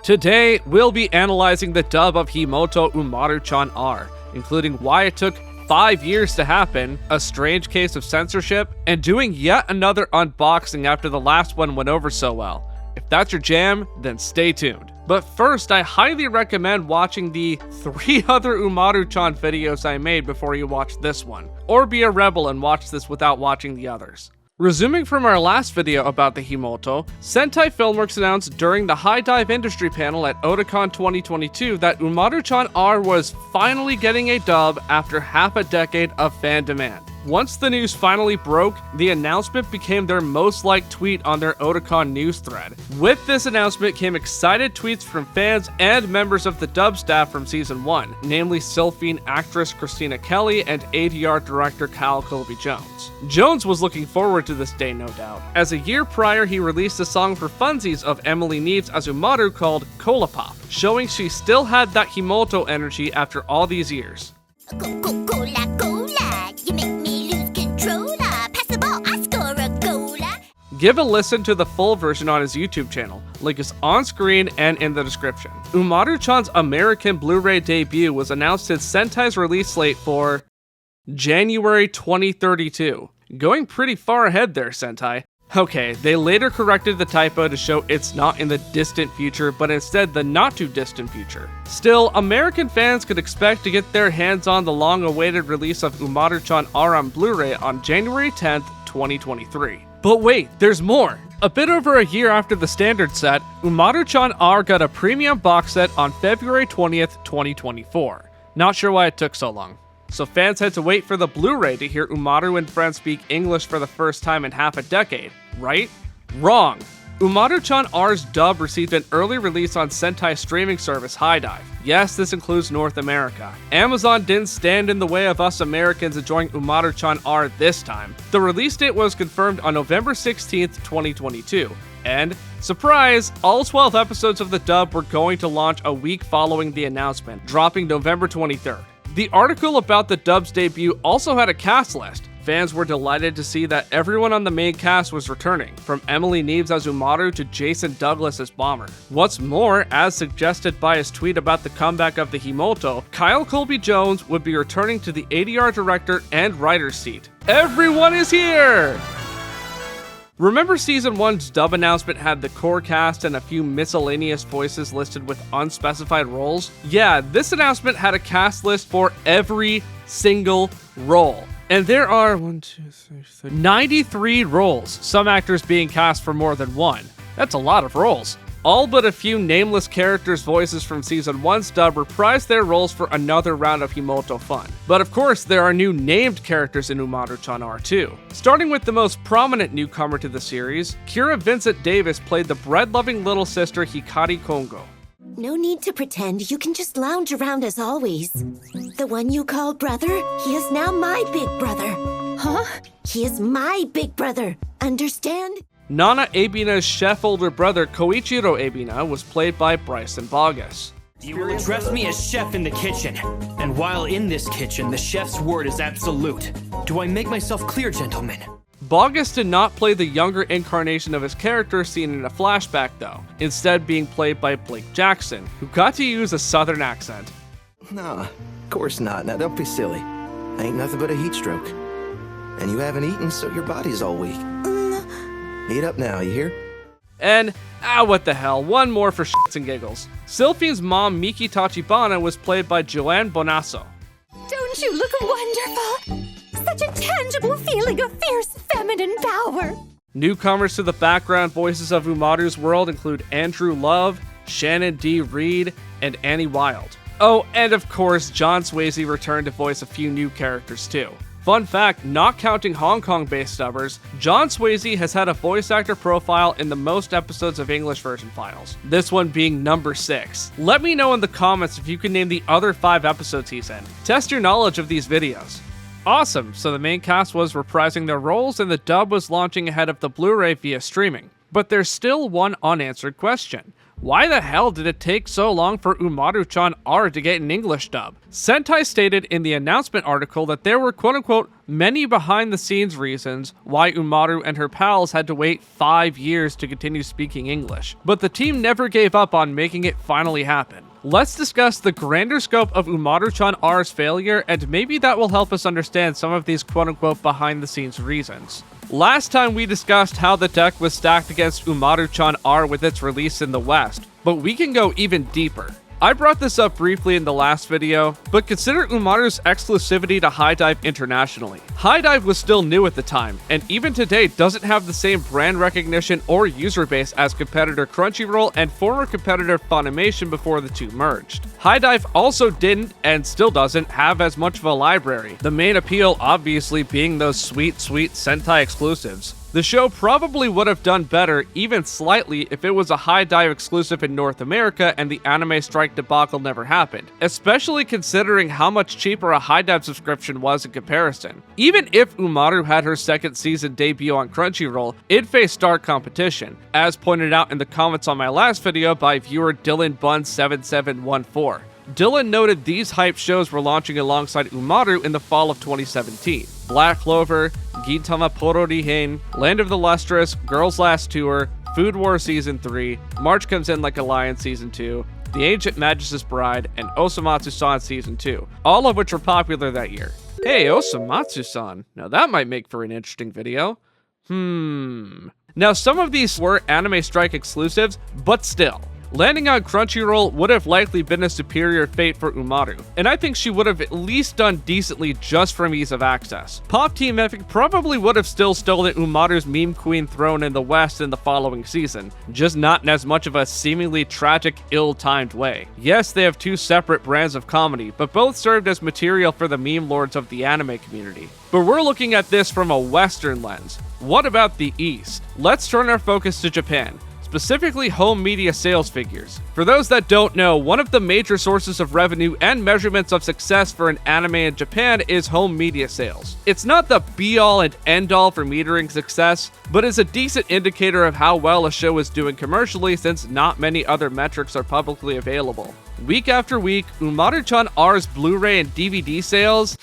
Today, we'll be analyzing the dub of Himouto Umaru-chan R, including why it took 5 years to happen, a strange case of censorship, and doing yet another unboxing after the last one went over so well. If that's your jam, then stay tuned. But first, I highly recommend watching the 3 other Umaru-chan videos I made before you watch this one, or be a rebel and watch this without watching the others. Resuming from our last video about the Himouto, Sentai Filmworks announced during the HIDIVE industry panel at Otakon 2022 that Umaru-chan R was finally getting a dub after half a decade of fan demand. Once the news finally broke, the announcement became their most liked tweet on their Otakon news thread. With this announcement came excited tweets from fans and members of the dub staff from Season 1, namely Sylphine actress Christina Kelly and ADR director Kyle Colby-Jones. Jones was looking forward to this day, no doubt, as a year prior he released a song for funsies of Emily Neves as Umaru called Cola Pop, showing she still had that Himouto energy after all these years. Give a listen to the full version on his YouTube channel. Link is on screen and in the description. Umaru-chan's American Blu-ray debut was announced as Sentai's release slate for January 2032. Going pretty far ahead there, Sentai. Okay, they later corrected the typo to show it's not in the distant future, but instead the not too distant future. Still, American fans could expect to get their hands on the long-awaited release of Umaru-chan R on Blu-ray on January 10th, 2023. But wait, there's more! A bit over a year after the standard set, Umaru-chan R got a premium box set on February 20th, 2024. Not sure why it took so long. So fans had to wait for the Blu-ray to hear Umaru and friends speak English for the first time in half a decade, right? Wrong! Umaru-chan R's dub received an early release on Sentai streaming service HIDIVE. Yes, this includes North America. Amazon didn't stand in the way of us Americans enjoying Umaru-chan R this time. The release date was confirmed on November 16th, 2022. And, surprise, all 12 episodes of the dub were going to launch a week following the announcement, dropping November 23rd. The article about the dub's debut also had a cast list. Fans were delighted to see that everyone on the main cast was returning, from Emily Neves as Umaru to Jason Douglas as Bomber. What's more, as suggested by his tweet about the comeback of the Himouto, Kyle Colby-Jones would be returning to the ADR director and writer's seat. Everyone is here! Remember Season 1's dub announcement had the core cast and a few miscellaneous voices listed with unspecified roles? Yeah, this announcement had a cast list for every single role. And there are 93 roles, some actors being cast for more than one. That's a lot of roles. All but a few nameless characters' voices from Season 1's dub reprised their roles for another round of Himouto fun. But of course, there are new named characters in Umaru-chan R too. Starting with the most prominent newcomer to the series, Kira Vincent Davis played the bread-loving little sister Hikari Kongo. No need to pretend, you can just lounge around as always. The one you call brother, he is now my big brother. Huh? He is my big brother, understand? Nana Ebina's chef older brother Koichiro Ebina was played by Bryson Bogus. You will address me as chef in the kitchen, and while in this kitchen, the chef's word is absolute. Do I make myself clear, gentlemen? Bogus did not play the younger incarnation of his character seen in a flashback though, instead being played by Blake Jackson, who got to use a southern accent. Nah, of course not. Now don't be silly. Ain't nothing but a heat stroke. And you haven't eaten, so your body's all weak. Eat up now, you hear? And, what the hell, one more for shits and giggles. Sylphine's mom, Miki Tachibana, was played by Joanne Bonasso. Don't you look wonderful? Such a tangible feeling of fierce feminine power. Newcomers to the background voices of Umaru's world include Andrew Love, Shannon D. Reed, and Annie Wilde. Oh, and of course, John Swayze returned to voice a few new characters too. Fun fact, not counting Hong Kong-based dubbers, John Swayze has had a voice actor profile in the most episodes of English version files, this one being number 6. Let me know in the comments if you can name the other 5 episodes he's in. Test your knowledge of these videos. Awesome, so the main cast was reprising their roles and the dub was launching ahead of the Blu-ray via streaming. But there's still one unanswered question. Why the hell did it take so long for Umaru-chan R to get an English dub? Sentai stated in the announcement article that there were quote-unquote many behind-the-scenes reasons why Umaru and her pals had to wait 5 years to continue speaking English, but the team never gave up on making it finally happen. Let's discuss the grander scope of Umaru-chan R's failure, and maybe that will help us understand some of these quote-unquote behind-the-scenes reasons. Last time we discussed how the deck was stacked against Umaru-chan R with its release in the West, but we can go even deeper. I brought this up briefly in the last video, but consider Umaru's exclusivity to HIDIVE internationally. HIDIVE was still new at the time, and even today doesn't have the same brand recognition or user base as competitor Crunchyroll and former competitor Funimation before the two merged. HIDIVE also didn't, and still doesn't, have as much of a library, the main appeal obviously being those sweet Sentai exclusives. The show probably would have done better, even slightly, if it was a HIDIVE exclusive in North America and the anime strike debacle never happened, especially considering how much cheaper a HIDIVE subscription was in comparison. Even if Umaru had her second season debut on Crunchyroll, it faced stark competition, as pointed out in the comments on my last video by viewer DylanBun7714. Dylan noted these hype shows were launching alongside Umaru in the fall of 2017. Black Clover, Gintama Pororihen, Land of the Lustrous, Girls Last Tour, Food War Season 3, March Comes In Like a Lion Season 2, The Ancient Magus' Bride, and Osamatsu-san Season 2, all of which were popular that year. Hey, Osamatsu-san, now that might make for an interesting video. Now some of these were Anime Strike exclusives, but still. Landing on Crunchyroll would have likely been a superior fate for Umaru, and I think she would have at least done decently just from ease of access. Pop Team Epic probably would have still stolen Umaru's meme queen throne in the West in the following season, just not in as much of a seemingly tragic, ill-timed way. Yes, they have two separate brands of comedy, but both served as material for the meme lords of the anime community. But we're looking at this from a Western lens. What about the East? Let's turn our focus to Japan. Specifically home media sales figures. For those that don't know, one of the major sources of revenue and measurements of success for an anime in Japan is home media sales. It's not the be-all and end-all for metering success, but is a decent indicator of how well a show is doing commercially since not many other metrics are publicly available. Week after week, Umaru-chan R's Blu-ray and DVD sales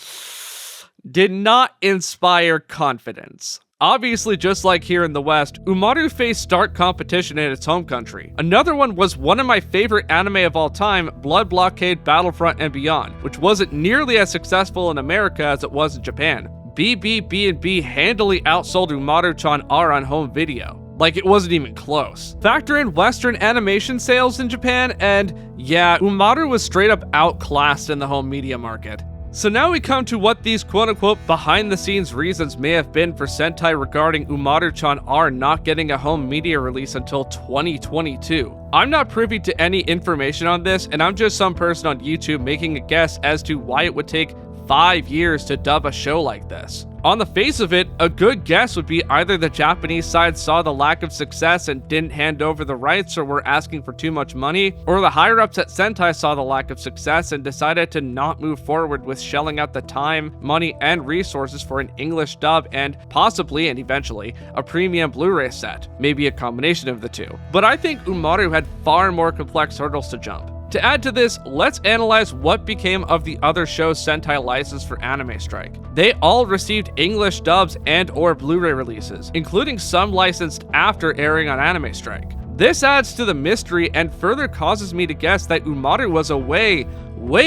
did not inspire confidence. Obviously, just like here in the West, Umaru faced stark competition in its home country. Another one was one of my favorite anime of all time, Blood Blockade Battlefront and Beyond, which wasn't nearly as successful in America as it was in Japan. BBB&B handily outsold Umaru-chan R on home video. Like it wasn't even close. Factor in Western animation sales in Japan, and yeah, Umaru was straight up outclassed in the home media market. So now we come to what these quote-unquote behind-the-scenes reasons may have been for Sentai regarding Umaru-chan R not getting a home media release until 2022. I'm not privy to any information on this, and I'm just some person on YouTube making a guess as to why it would take 5 years to dub a show like this. On the face of it, a good guess would be either the Japanese side saw the lack of success and didn't hand over the rights or were asking for too much money, or the higher-ups at Sentai saw the lack of success and decided to not move forward with shelling out the time, money, and resources for an English dub and possibly, and eventually, a premium Blu-ray set. Maybe a combination of the two. But I think Umaru had far more complex hurdles to jump. To add to this, let's analyze what became of the other shows Sentai licensed for Anime Strike. They all received English dubs and/or Blu-ray releases, including some licensed after airing on Anime Strike. This adds to the mystery and further causes me to guess that Umaru was a way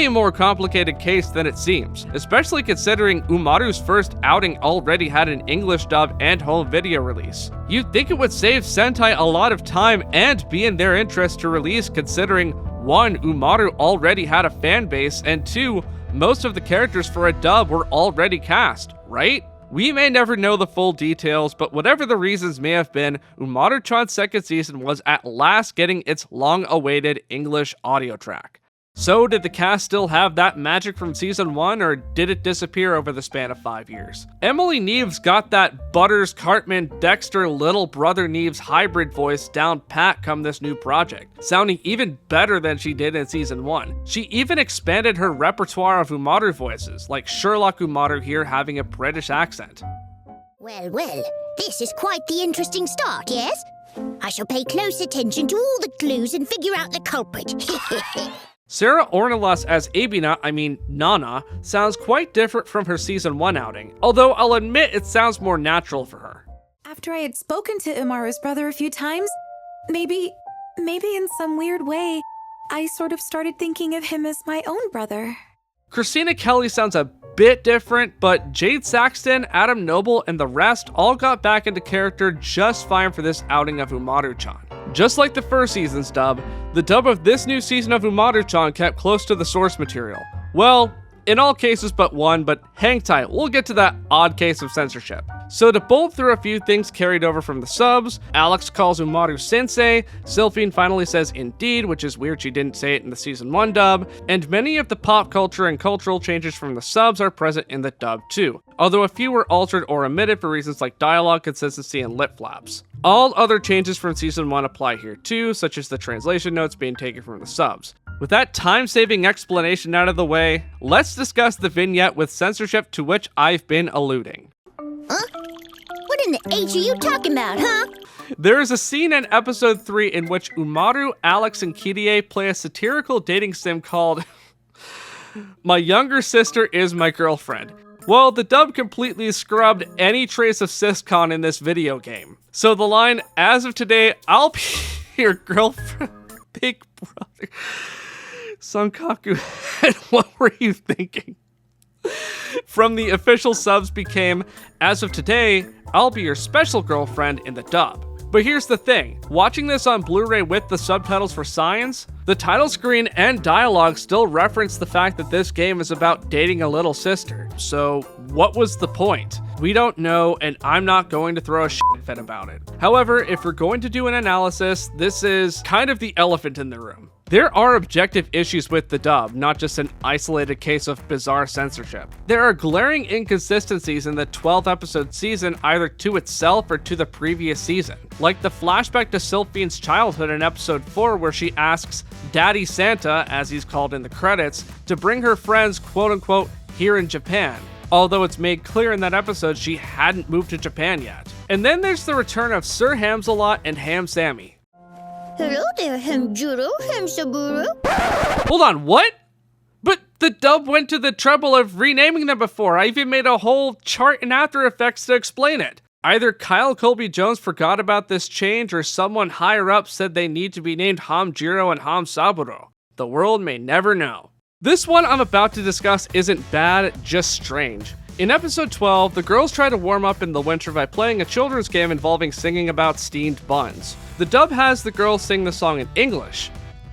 more complicated case than it seems, especially considering Umaru's first outing already had an English dub and home video release. You'd think it would save Sentai a lot of time and be in their interest to release, considering 1. Umaru already had a fan base, and 2. Most of the characters for a dub were already cast, right? We may never know the full details, but whatever the reasons may have been, Umaru-chan's second season was at last getting its long-awaited English audio track. So did the cast still have that magic from season 1, or did it disappear over the span of 5 years? Emily Neves got that Butters, Cartman, Dexter, little brother Neves hybrid voice down pat come this new project, sounding even better than she did in season 1. She even expanded her repertoire of Umaru voices, like Sherlock Umaru here having a British accent. Well, this is quite the interesting start, yes? I shall pay close attention to all the clues and figure out the culprit. Sarah Ornelas as Nana, sounds quite different from her season 1 outing, although I'll admit it sounds more natural for her. After I had spoken to Umaru's brother a few times, maybe in some weird way, I sort of started thinking of him as my own brother. Christina Kelly sounds a bit different, but Jade Saxton, Adam Noble, and the rest all got back into character just fine for this outing of Umaru-chan. Just like the first season's dub, the dub of this new season of Umaru-chan kept close to the source material. Well, in all cases but one, but hang tight, we'll get to that odd case of censorship. So to bolt through a few things carried over from the subs, Alex calls Umaru sensei, Sylphine finally says indeed, which is weird she didn't say it in the season 1 dub, and many of the pop culture and cultural changes from the subs are present in the dub too, although a few were altered or omitted for reasons like dialogue consistency and lip flaps. All other changes from season 1 apply here too, such as the translation notes being taken from the subs. With that time-saving explanation out of the way, let's discuss the vignette with censorship to which I've been alluding. Huh? What in the H are you talking about, huh? There is a scene in episode 3 in which Umaru, Alex, and Kirie play a satirical dating sim called My Younger Sister Is My Girlfriend. Well, the dub completely scrubbed any trace of siscon in this video game. So the line, as of today, I'll be your girlfriend, big brother. Sankaku, what were you thinking? From the official subs became, as of today, I'll be your special girlfriend in the dub. But here's the thing, watching this on Blu-ray with the subtitles for Science, the title screen and dialogue still reference the fact that this game is about dating a little sister. So what was the point? We don't know, and I'm not going to throw a shit fit about it. However, if we're going to do an analysis, this is kind of the elephant in the room. There are objective issues with the dub, not just an isolated case of bizarre censorship. There are glaring inconsistencies in the 12-episode season either to itself or to the previous season, like the flashback to Sylphine's childhood in episode 4 where she asks Daddy Santa, as he's called in the credits, to bring her friends quote-unquote here in Japan, although it's made clear in that episode she hadn't moved to Japan yet. And then there's the return of Sir Hamsalot and Ham Sammy. Hello there, Hamjuro, Hamsaburo. Hold on, what? But the dub went to the trouble of renaming them before. I even made a whole chart in After Effects to explain it. Either Kyle Colby Jones forgot about this change or someone higher up said they need to be named Hamjiro and Hamsaburo. The world may never know. This one I'm about to discuss isn't bad, just strange. In episode 12, the girls try to warm up in the winter by playing a children's game involving singing about steamed buns. The dub has the girls sing the song in English,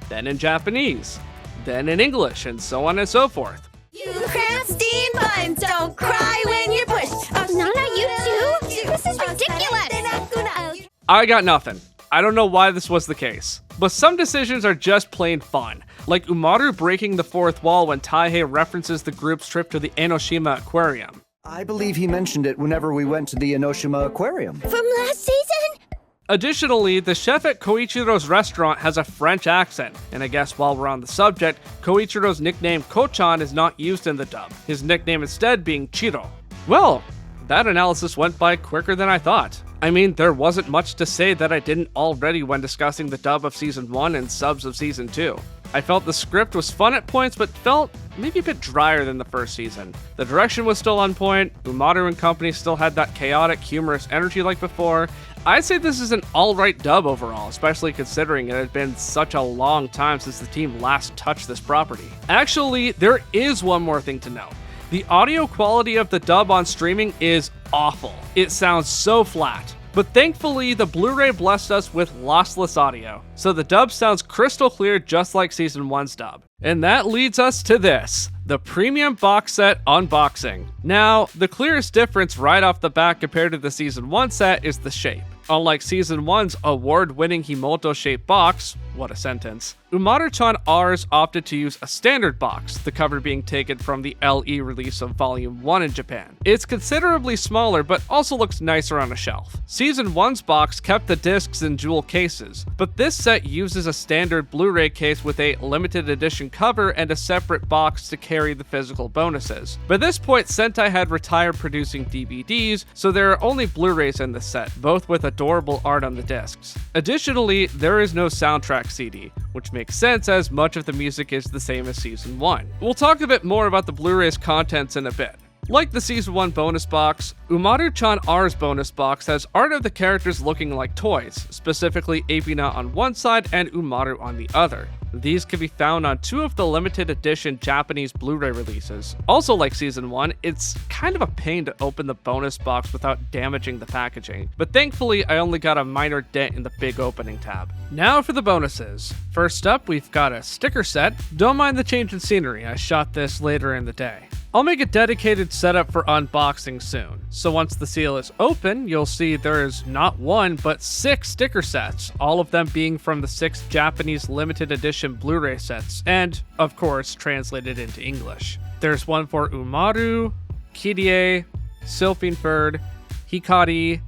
then in Japanese, then in English, and so on and so forth. You cramp steam buns, don't cry when you're pushed. Nana, you too? This is ridiculous. I got nothing. I don't know why this was the case. But some decisions are just plain fun, like Umaru breaking the fourth wall when Taihei references the group's trip to the Enoshima Aquarium. I believe he mentioned it whenever we went to the Enoshima Aquarium. From last season? Additionally, the chef at Koichiro's restaurant has a French accent, and I guess while we're on the subject, Koichiro's nickname Ko-chan is not used in the dub, his nickname instead being Chiro. Well, that analysis went by quicker than I thought. I mean, there wasn't much to say that I didn't already when discussing the dub of Season 1 and subs of Season 2. I felt the script was fun at points, but felt maybe a bit drier than the first season. The direction was still on point, Umaru and company still had that chaotic, humorous energy like before. I'd say this is an alright dub overall, especially considering it had been such a long time since the team last touched this property. Actually, there is one more thing to note. The audio quality of the dub on streaming is awful. It sounds so flat. But thankfully, the Blu-ray blessed us with lossless audio, so the dub sounds crystal clear just like Season 1's dub. And that leads us to this, the premium box set unboxing. Now, the clearest difference right off the bat compared to the Season 1 set is the shape. Unlike Season 1's award-winning Himouto shaped box, What a sentence. Umaru-chan R's opted to use a standard box, the cover being taken from the LE release of Volume 1 in Japan. It's considerably smaller, but also looks nicer on a shelf. Season 1's box kept the discs in jewel cases, but this set uses a standard Blu-ray case with a limited edition cover and a separate box to carry the physical bonuses. By this point, Sentai had retired producing DVDs, so there are only Blu-rays in the set, both with adorable art on the discs. Additionally, there is no soundtrack CD, which makes sense as much of the music is the same as Season 1. We'll talk a bit more about the Blu-ray's contents in a bit. Like the Season 1 bonus box, Umaru-chan R's bonus box has art of the characters looking like toys, specifically Ebina on one side and Umaru on the other. These can be found on 2 of the limited edition Japanese Blu-ray releases. Also like Season 1, it's kind of a pain to open the bonus box without damaging the packaging, but thankfully I only got a minor dent in the big opening tab. Now for the bonuses. First up, we've got a sticker set. Don't mind the change in scenery, I shot this later in the day. I'll make a dedicated setup for unboxing soon, so once the seal is open, you'll see there is not 1, but 6 sticker sets, all of them being from the 6 Japanese limited edition Blu-ray sets, and, of course, translated into English. There's one for Umaru, Kirie, Sylphinford, Hikari,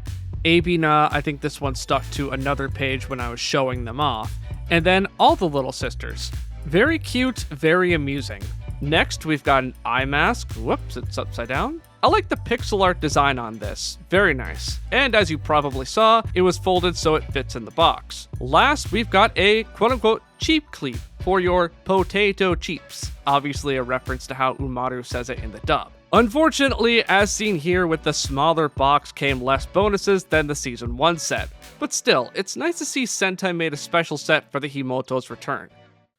Ebina, I think this one stuck to another page when I was showing them off, and then all the little sisters. Very cute, very amusing. Next, we've got an eye mask. Whoops, it's upside down. I like the pixel art design on this. Very nice. And as you probably saw, it was folded so it fits in the box. Last, we've got a quote-unquote cheap cleat for your potato chips. Obviously a reference to how Umaru says it in the dub. Unfortunately, as seen here, with the smaller box came less bonuses than the Season 1 set. But still, it's nice to see Sentai made a special set for the Himouto's return.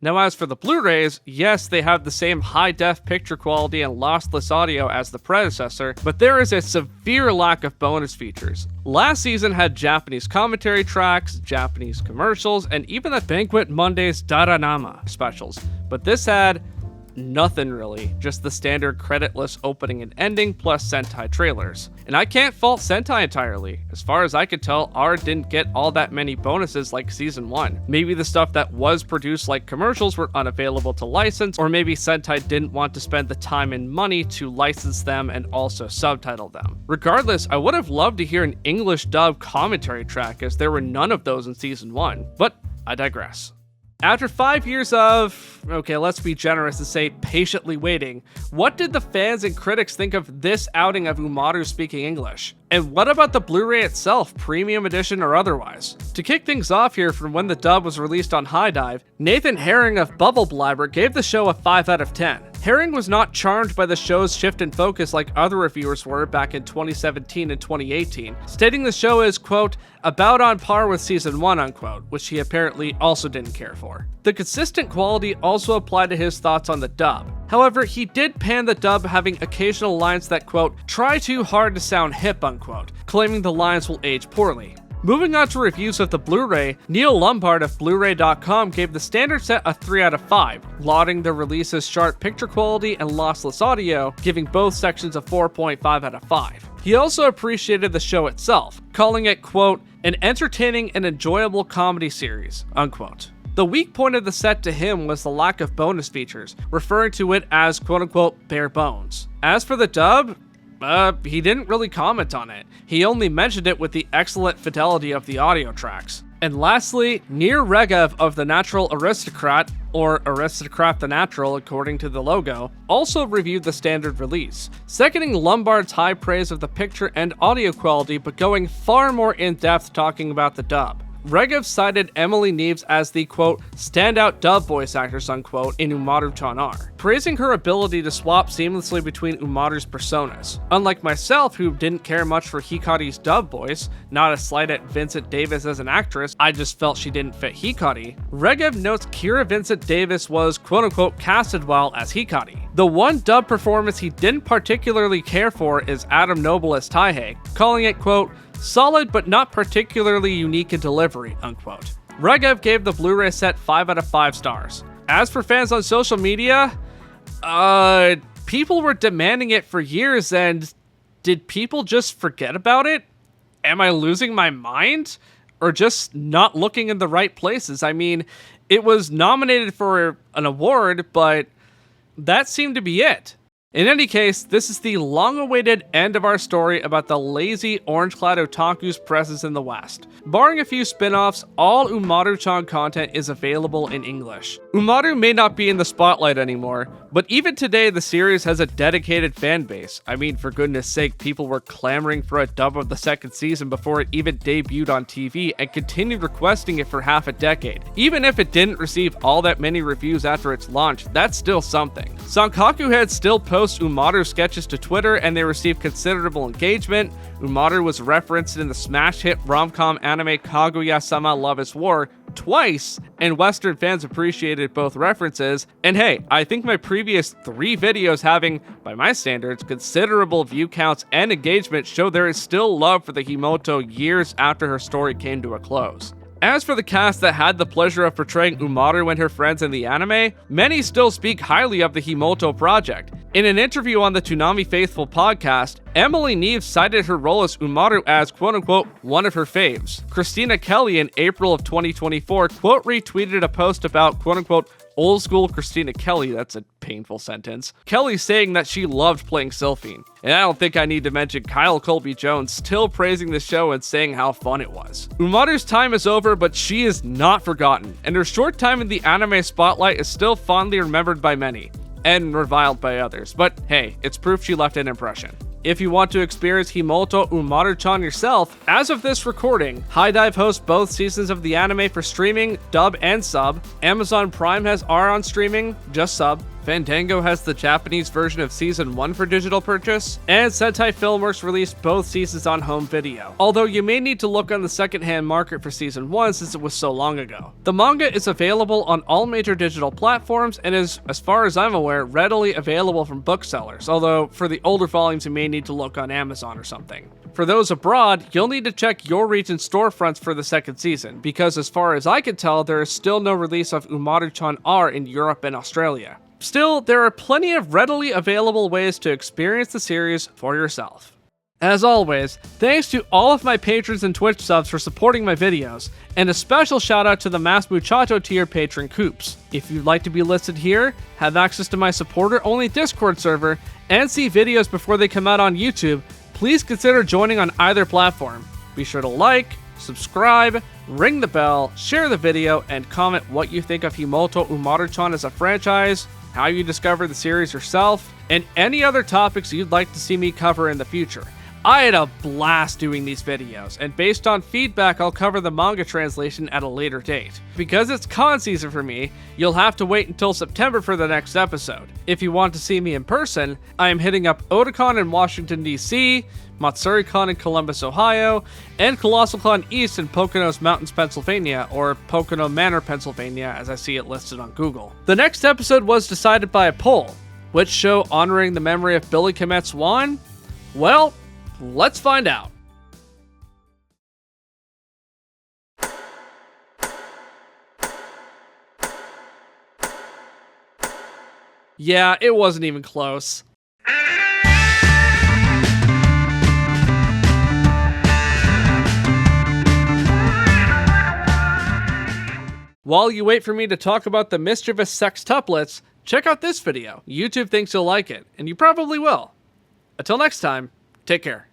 Now as for the Blu-rays, yes, they have the same high-def picture quality and lossless audio as the predecessor, but there is a severe lack of bonus features. Last season had Japanese commentary tracks, Japanese commercials, and even the Banquet Monday's Daranama specials, but this had nothing really, just the standard creditless opening and ending plus Sentai trailers. And I can't fault Sentai entirely. As far as I could tell, R didn't get all that many bonuses like Season 1. Maybe the stuff that was produced like commercials were unavailable to license, or maybe Sentai didn't want to spend the time and money to license them and also subtitle them. Regardless, I would have loved to hear an English dub commentary track, as there were none of those in Season 1, but I digress. After 5 years of, okay, let's be generous and say patiently waiting, what did the fans and critics think of this outing of Umaru speaking English? And what about the Blu-ray itself, premium edition or otherwise? To kick things off here from when the dub was released on HIDIVE, Nathan Herring of Bubble Blabber gave the show a 5 out of 10. Herring was not charmed by the show's shift in focus like other reviewers were back in 2017 and 2018, stating the show is, quote, about on par with Season 1, unquote, which he apparently also didn't care for. The consistent quality also applied to his thoughts on the dub. However, he did pan the dub having occasional lines that, quote, try too hard to sound hip, unquote, claiming the lines will age poorly. Moving on to reviews of the Blu-ray, Neil Lombard of Blu-ray.com gave the standard set a 3 out of 5, lauding the release's sharp picture quality and lossless audio, giving both sections a 4.5 out of 5. He also appreciated the show itself, calling it, quote, an entertaining and enjoyable comedy series, unquote. The weak point of the set to him was the lack of bonus features, referring to it as quote-unquote bare bones. As for the dub, he didn't really comment on it. He only mentioned it with the excellent fidelity of the audio tracks. And lastly, Nir Regev of The Natural Aristocrat, or Aristocrat the Natural according to the logo, also reviewed the standard release, seconding Lombard's high praise of the picture and audio quality but going far more in-depth talking about the dub. Regev cited Emily Neves as the, quote, standout dub voice actress, unquote, in Umaru-chan R, praising her ability to swap seamlessly between Umaru's personas. Unlike myself, who didn't care much for Hikari's dub voice, not a slight at Vincent Davis as an actress, I just felt she didn't fit Hikari, Regev notes Kira Vincent Davis was, quote-unquote, casted well as Hikari. The one dub performance he didn't particularly care for is Adam Noble as Taihei, calling it, quote, solid but not particularly unique in delivery, unquote. Regev gave the Blu-ray set 5 out of 5 stars. As for fans on social media, people were demanding it for years, and did people just forget about it? Am I losing my mind? Or just not looking in the right places? I mean, It was nominated for an award, but that seemed to be it. In any case, this is the long-awaited end of our story about the lazy orange-clad otaku's presence in the West. Barring a few spin-offs, all Umaru-chan content is available in English. Umaru may not be in the spotlight anymore, but even today the series has a dedicated fan base. I mean, for goodness sake, people were clamoring for a dub of the second season before it even debuted on TV and continued requesting it for half a decade. Even if it didn't receive all that many reviews after its launch, that's still something. Sankaku heads still post Umaru sketches to Twitter and they receive considerable engagement. Umaru was referenced in the smash hit rom-com anime Kaguya-sama Love is War twice, and Western fans appreciated both references. And hey, I think my previous 3 videos having, by my standards, considerable view counts and engagement show there is still love for the Himouto years after her story came to a close. As for the cast that had the pleasure of portraying Umaru and her friends in the anime, many still speak highly of the Himouto project. In an interview on the Toonami Faithful podcast, Emily Neve cited her role as Umaru as quote-unquote one of her faves. Christina Kelly in April of 2024 quote retweeted a post about quote-unquote old school Christina Kelly, that's a painful sentence, Kelly saying that she loved playing Sylphine. And I don't think I need to mention Kyle Colby Jones still praising the show and saying how fun it was. Umaru's time is over, but she is not forgotten, and her short time in the anime spotlight is still fondly remembered by many, and reviled by others, but hey, it's proof she left an impression. If you want to experience Himouto Umaru-chan yourself, as of this recording, HIDIVE hosts both seasons of the anime for streaming, dub and sub. Amazon Prime has R on streaming, just sub. Fandango has the Japanese version of Season 1 for digital purchase, and Sentai Filmworks released both seasons on home video, although you may need to look on the secondhand market for Season 1 since it was so long ago. The manga is available on all major digital platforms and is, as far as I'm aware, readily available from booksellers, although for the older volumes you may need to look on Amazon or something. For those abroad, you'll need to check your region's storefronts for the second season, because as far as I can tell, there is still no release of Umaru-chan R in Europe and Australia. Still, there are plenty of readily available ways to experience the series for yourself. As always, thanks to all of my patrons and Twitch subs for supporting my videos, and a special shout out to the Mas Muchacho tier patron Coops. If you'd like to be listed here, have access to my supporter-only Discord server, and see videos before they come out on YouTube, please consider joining on either platform. Be sure to like, subscribe, ring the bell, share the video, and comment what you think of Himouto Umaru-chan as a franchise, how you discovered the series yourself, and any other topics you'd like to see me cover in the future. I had a blast doing these videos, and based on feedback, I'll cover the manga translation at a later date. Because it's con season for me, you'll have to wait until September for the next episode. If you want to see me in person, I am hitting up Otakon in Washington, D.C., Matsuri-con in Columbus, Ohio, and Colossal-con East in Poconos Mountains, Pennsylvania, or Pocono Manor, Pennsylvania, as I see it listed on Google. The next episode was decided by a poll. Which show honoring the memory of Billy Kometz won? Well, let's find out. Yeah, it wasn't even close. While you wait for me to talk about the mischievous sextuplets, check out this video. YouTube thinks you'll like it, and you probably will. Until next time, take care.